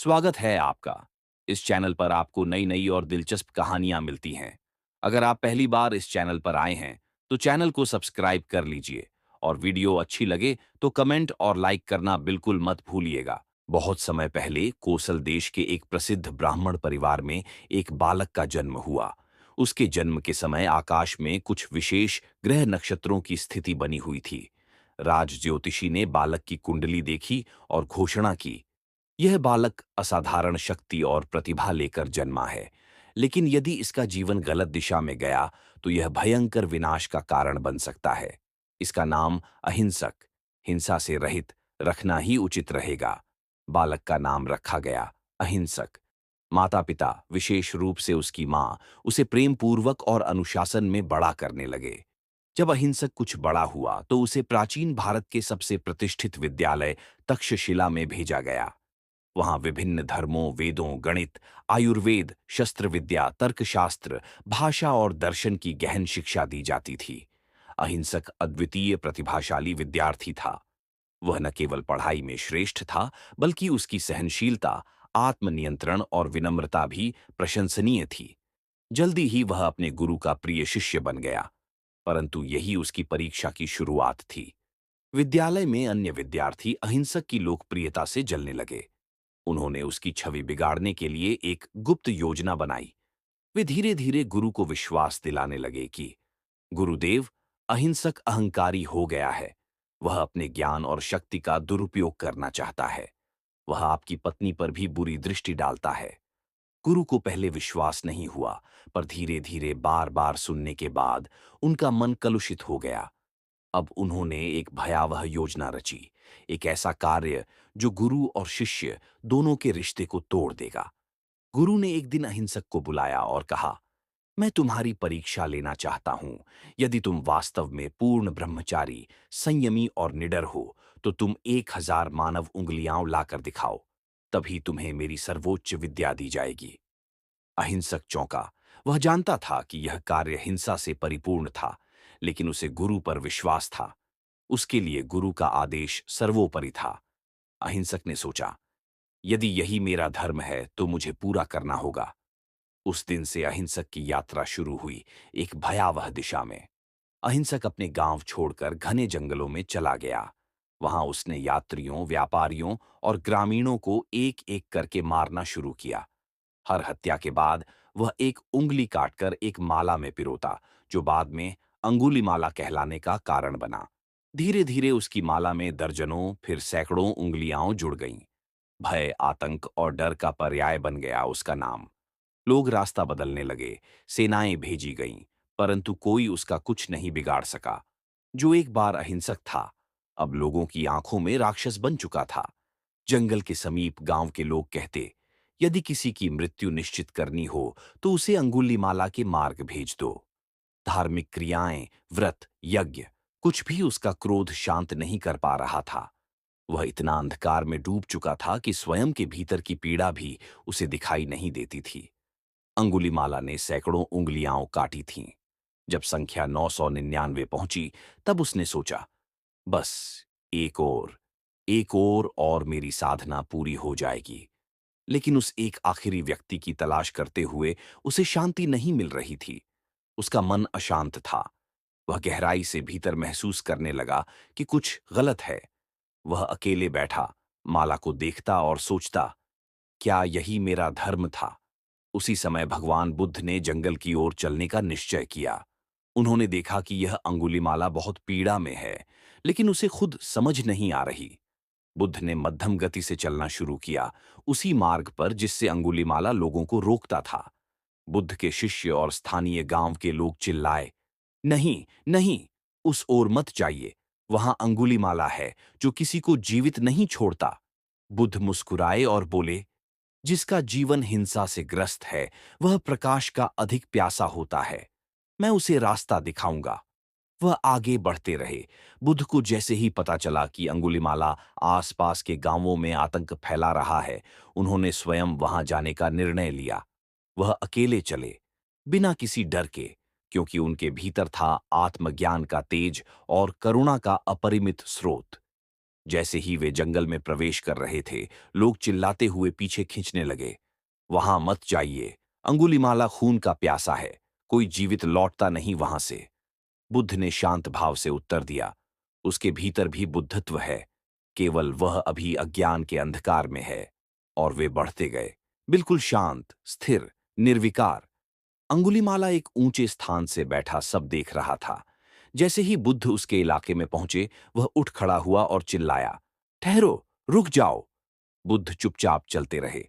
स्वागत है आपका। इस चैनल पर आपको नई नई और दिलचस्प कहानियां मिलती हैं। अगर आप पहली बार इस चैनल पर आए हैं तो चैनल को सब्सक्राइब कर लीजिए और वीडियो अच्छी लगे तो कमेंट और लाइक करना बिल्कुल मत भूलिएगा। बहुत समय पहले कोसल देश के एक प्रसिद्ध ब्राह्मण परिवार में एक बालक का जन्म हुआ। उसके जन्म के समय आकाश में कुछ विशेष ग्रह नक्षत्रों की स्थिति बनी हुई थी। राज ज्योतिषी ने बालक की कुंडली देखी और घोषणा की, यह बालक असाधारण शक्ति और प्रतिभा लेकर जन्मा है, लेकिन यदि इसका जीवन गलत दिशा में गया तो यह भयंकर विनाश का कारण बन सकता है। इसका नाम अहिंसक, हिंसा से रहित रखना ही उचित रहेगा। बालक का नाम रखा गया अहिंसक। माता-पिता, विशेष रूप से उसकी मां, उसे प्रेम पूर्वक और अनुशासन में बड़ा करने लगे। जब अहिंसक कुछ बड़ा हुआ तो उसे प्राचीन भारत के सबसे प्रतिष्ठित विद्यालय तक्षशिला में भेजा गया। वहां विभिन्न धर्मों, वेदों, गणित, आयुर्वेद, शस्त्र विद्या, तर्कशास्त्र, भाषा और दर्शन की गहन शिक्षा दी जाती थी। अहिंसक अद्वितीय प्रतिभाशाली विद्यार्थी था। वह न केवल पढ़ाई में श्रेष्ठ था, बल्कि उसकी सहनशीलता, आत्मनियंत्रण और विनम्रता भी प्रशंसनीय थी। जल्दी ही वह अपने गुरु का प्रिय शिष्य बन गया, परंतु यही उसकी परीक्षा की शुरुआत थी। विद्यालय में अन्य विद्यार्थी अहिंसक की लोकप्रियता से जलने लगे। उन्होंने उसकी छवि बिगाड़ने के लिए एक गुप्त योजना बनाई। वे धीरे धीरे गुरु को विश्वास दिलाने लगे कि गुरुदेव, अहिंसक अहंकारी हो गया है। वह अपने ज्ञान और शक्ति का दुरुपयोग करना चाहता है। वह आपकी पत्नी पर भी बुरी दृष्टि डालता है। गुरु को पहले विश्वास नहीं हुआ, पर धीरे धीरे बार बार सुनने के बाद उनका मन कलुषित हो गया। अब उन्होंने एक भयावह योजना रची, एक ऐसा कार्य जो गुरु और शिष्य दोनों के रिश्ते को तोड़ देगा। गुरु ने एक दिन अहिंसक को बुलाया और कहा, मैं तुम्हारी परीक्षा लेना चाहता हूं। यदि तुम वास्तव में पूर्ण ब्रह्मचारी, संयमी और निडर हो तो तुम 1000 मानव उंगलियां लाकर दिखाओ, तभी तुम्हें मेरी सर्वोच्च विद्या दी जाएगी। अहिंसक चौंका। वह जानता था कि यह कार्य हिंसा से परिपूर्ण था, लेकिन उसे गुरु पर विश्वास था। उसके लिए गुरु का आदेश सर्वोपरि था। अहिंसक ने सोचा, यदि यही मेरा धर्म है तो मुझे पूरा करना होगा। उस दिन से अहिंसक की यात्रा शुरू हुई, एक भयावह दिशा में। अहिंसक अपने गांव छोड़कर घने जंगलों में चला गया। वहां उसने यात्रियों, व्यापारियों और ग्रामीणों को एक एक करके मारना शुरू किया। हर हत्या के बाद वह एक उंगली काटकर एक माला में पिरोता, जो बाद में अंगुली माला कहलाने का कारण बना। धीरे धीरे उसकी माला में दर्जनों, फिर सैकड़ों उंगलियां जुड़ गईं। भय, आतंक और डर का पर्याय बन गया उसका नाम। लोग रास्ता बदलने लगे, सेनाएं भेजी गईं, परंतु कोई उसका कुछ नहीं बिगाड़ सका। जो एक बार अहिंसक था, अब लोगों की आंखों में राक्षस बन चुका था। जंगल के समीप गांव के लोग कहते, यदि किसी की मृत्यु निश्चित करनी हो तो उसे अंगुलीमाला के मार्ग भेज दो। धार्मिक क्रियाएं, व्रत, यज्ञ, कुछ भी उसका क्रोध शांत नहीं कर पा रहा था। वह इतना अंधकार में डूब चुका था कि स्वयं के भीतर की पीड़ा भी उसे दिखाई नहीं देती थी। अंगुलीमाला ने सैकड़ों उंगलियां काटी थीं। जब संख्या 999 पहुंची, तब उसने सोचा, बस एक और, एक और मेरी साधना पूरी हो जाएगी। लेकिन उस एक आखिरी व्यक्ति की तलाश करते हुए उसे शांति नहीं मिल रही थी। उसका मन अशांत था। वह गहराई से भीतर महसूस करने लगा कि कुछ गलत है। वह अकेले बैठा, माला को देखता और सोचता, क्या यही मेरा धर्म था? उसी समय भगवान बुद्ध ने जंगल की ओर चलने का निश्चय किया। उन्होंने देखा कि यह अंगुलीमाला बहुत पीड़ा में है, लेकिन उसे खुद समझ नहीं आ रही। बुद्ध ने मध्यम गति से चलना शुरू किया, उसी मार्ग पर जिससे अंगुलीमाला लोगों को रोकता था। बुद्ध के शिष्य और स्थानीय गांव के लोग चिल्लाए, नहीं, नहीं, उस ओर मत जाइए। वहां अंगुलीमाला है जो किसी को जीवित नहीं छोड़ता। बुद्ध मुस्कुराए और बोले, जिसका जीवन हिंसा से ग्रस्त है, वह प्रकाश का अधिक प्यासा होता है। मैं उसे रास्ता दिखाऊंगा। वह आगे बढ़ते रहे। बुद्ध को जैसे ही पता चला कि अंगुलीमाला आसपास के गांवों में आतंक फैला रहा है, उन्होंने स्वयं वहां जाने का निर्णय लिया। वह अकेले चले, बिना किसी डर के, क्योंकि उनके भीतर था आत्मज्ञान का तेज और करुणा का अपरिमित स्रोत। जैसे ही वे जंगल में प्रवेश कर रहे थे, लोग चिल्लाते हुए पीछे खींचने लगे। वहां मत जाइए, अंगुलीमाला खून का प्यासा है, कोई जीवित लौटता नहीं वहां से। बुद्ध ने शांत भाव से उत्तर दिया, उसके भीतर भी बुद्धत्व है, केवल वह अभी अज्ञान के अंधकार में है। और वे बढ़ते गए, बिल्कुल शांत, स्थिर, निर्विकार। अंगुलीमाला एक ऊंचे स्थान से बैठा सब देख रहा था। जैसे ही बुद्ध उसके इलाके में पहुंचे, वह उठ खड़ा हुआ और चिल्लाया, ठहरो, रुक जाओ। बुद्ध चुपचाप चलते रहे।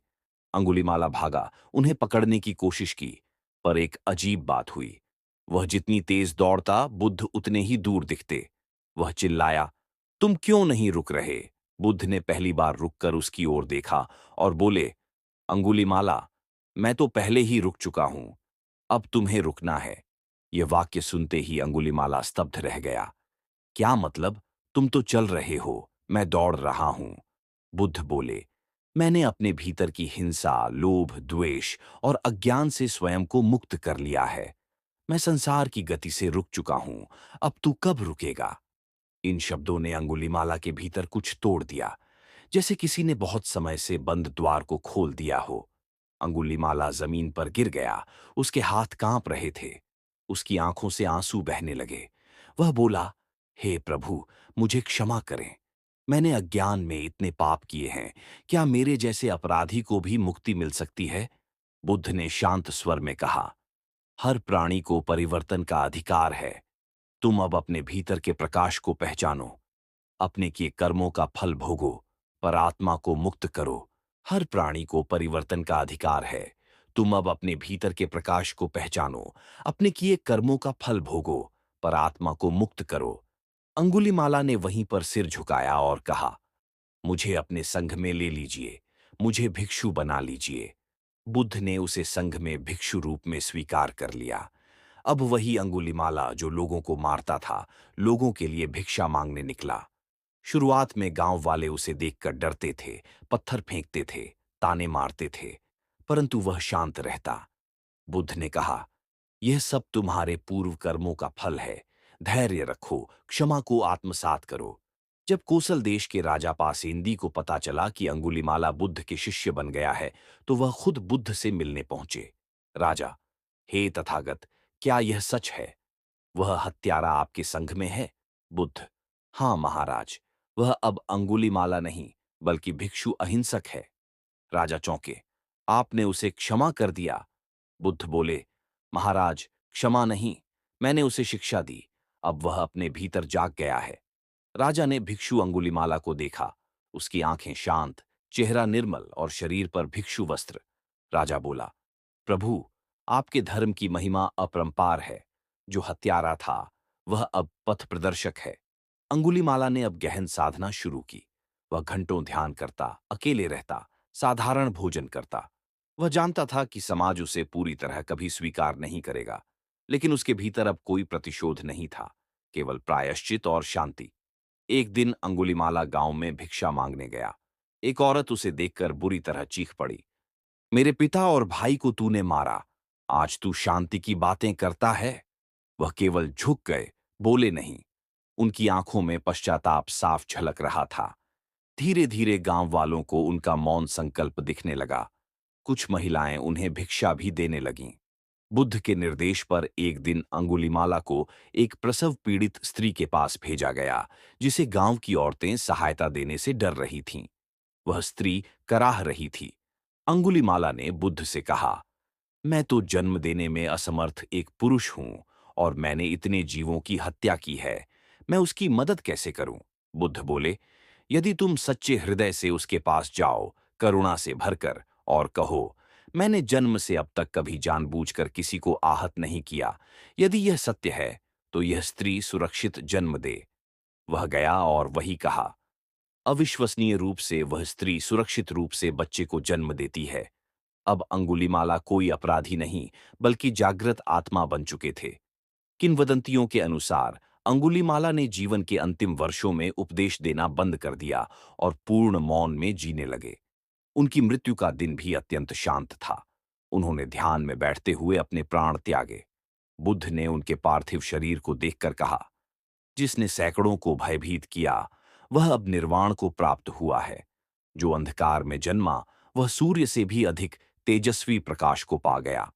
अंगुलीमाला भागा, उन्हें पकड़ने की कोशिश की, पर एक अजीब बात हुई। वह जितनी तेज दौड़ता, बुद्ध उतने ही दूर दिखते। वह चिल्लाया, तुम क्यों नहीं रुक रहे? बुद्ध ने पहली बार रुककर उसकी ओर देखा और बोले, अंगुलीमाला, मैं तो पहले ही रुक चुका हूं, अब तुम्हें रुकना है। यह वाक्य सुनते ही अंगुलीमाला स्तब्ध रह गया। क्या मतलब? तुम तो चल रहे हो, मैं दौड़ रहा हूं। बुद्ध बोले, मैंने अपने भीतर की हिंसा, लोभ, द्वेष और अज्ञान से स्वयं को मुक्त कर लिया है। मैं संसार की गति से रुक चुका हूं, अब तू कब रुकेगा? इन शब्दों ने अंगुलीमाला के भीतर कुछ तोड़ दिया, जैसे किसी ने बहुत समय से बंद द्वार को खोल दिया हो। अंगुलीमाला जमीन पर गिर गया, उसके हाथ कांप रहे थे, उसकी आंखों से आंसू बहने लगे। वह बोला, हे प्रभु, मुझे क्षमा करें, मैंने अज्ञान में इतने पाप किए हैं, क्या मेरे जैसे अपराधी को भी मुक्ति मिल सकती है? बुद्ध ने शांत स्वर में कहा, हर प्राणी को परिवर्तन का अधिकार है। तुम अब अपने भीतर के प्रकाश को पहचानो, अपने किए कर्मों का फल भोगो, पर आत्मा को मुक्त करो। हर प्राणी को परिवर्तन का अधिकार है। तुम अब अपने भीतर के प्रकाश को पहचानो, अपने किए कर्मों का फल भोगो, पर आत्मा को मुक्त करो। अंगुलीमाला ने वहीं पर सिर झुकाया और कहा, मुझे अपने संघ में ले लीजिए, मुझे भिक्षु बना लीजिए। बुद्ध ने उसे संघ में भिक्षु रूप में स्वीकार कर लिया। अब वही अंगुलीमाला जो लोगों को मारता था, लोगों के लिए भिक्षा मांगने निकला। शुरुआत में गांव वाले उसे देखकर डरते थे, पत्थर फेंकते थे, ताने मारते थे, परंतु वह शांत रहता। बुद्ध ने कहा, यह सब तुम्हारे पूर्व कर्मों का फल है। धैर्य रखो, क्षमा को आत्मसात करो। जब कोसल देश के राजा पासेंदी को पता चला कि अंगुलीमाला बुद्ध के शिष्य बन गया है, तो वह खुद बुद्ध से मिलने पहुंचे। राजा, हे तथागत, क्या यह सच है? वह हत्यारा आपके संघ में है? बुद्ध, हाँ महाराज, वह अब अंगुलीमाला नहीं, बल्कि भिक्षु अहिंसक है। राजा चौंके, आपने उसे क्षमा कर दिया? बुद्ध बोले, महाराज, क्षमा नहीं, मैंने उसे शिक्षा दी, अब वह अपने भीतर जाग गया है। राजा ने भिक्षु अंगुलीमाला को देखा, उसकी आंखें शांत, चेहरा निर्मल और शरीर पर भिक्षु वस्त्र। राजा बोला, प्रभु, आपके धर्म की महिमा अपरंपार है। जो हत्यारा था, वह अब पथ प्रदर्शक है। अंगुलीमाला ने अब गहन साधना शुरू की। वह घंटों ध्यान करता, अकेले रहता, साधारण भोजन करता। वह जानता था कि समाज उसे पूरी तरह कभी स्वीकार नहीं करेगा, लेकिन उसके भीतर अब कोई प्रतिशोध नहीं था, केवल प्रायश्चित और शांति। एक दिन अंगुलीमाला गांव में भिक्षा मांगने गया। एक औरत उसे देखकर बुरी तरह चीख पड़ी, मेरे पिता और भाई को तूने मारा, आज तू शांति की बातें करता है? वह केवल झुक गए, बोले नहीं। उनकी आंखों में पश्चाताप साफ झलक रहा था। धीरे धीरे गांव वालों को उनका मौन संकल्प दिखने लगा। कुछ महिलाएं उन्हें भिक्षा भी देने लगीं। बुद्ध के निर्देश पर एक दिन अंगुलीमाला को एक प्रसव पीड़ित स्त्री के पास भेजा गया, जिसे गांव की औरतें सहायता देने से डर रही थीं। वह स्त्री कराह रही थी। अंगुलीमाला ने बुद्ध से कहा, मैं तो जन्म देने में असमर्थ एक पुरुष हूं और मैंने इतने जीवों की हत्या की है, मैं उसकी मदद कैसे करूं? बुद्ध बोले, यदि तुम सच्चे हृदय से उसके पास जाओ, करुणा से भरकर, और कहो, मैंने जन्म से अब तक कभी जानबूझकर किसी को आहत नहीं किया, यदि यह सत्य है, तो यह स्त्री सुरक्षित जन्म दे। वह गया और वही कहा। अविश्वसनीय रूप से वह स्त्री सुरक्षित रूप से बच्चे को जन्म देती है। अब अंगुलीमाला कोई अपराधी नहीं, बल्कि जागृत आत्मा बन चुके थे। किंवदंतियों के अनुसार अंगुलीमाला ने जीवन के अंतिम वर्षों में उपदेश देना बंद कर दिया और पूर्ण मौन में जीने लगे। उनकी मृत्यु का दिन भी अत्यंत शांत था। उन्होंने ध्यान में बैठते हुए अपने प्राण त्यागे। बुद्ध ने उनके पार्थिव शरीर को देखकर कहा, जिसने सैकड़ों को भयभीत किया, वह अब निर्वाण को प्राप्त हुआ है। जो अंधकार में जन्मा, वह सूर्य से भी अधिक तेजस्वी प्रकाश को पा गया।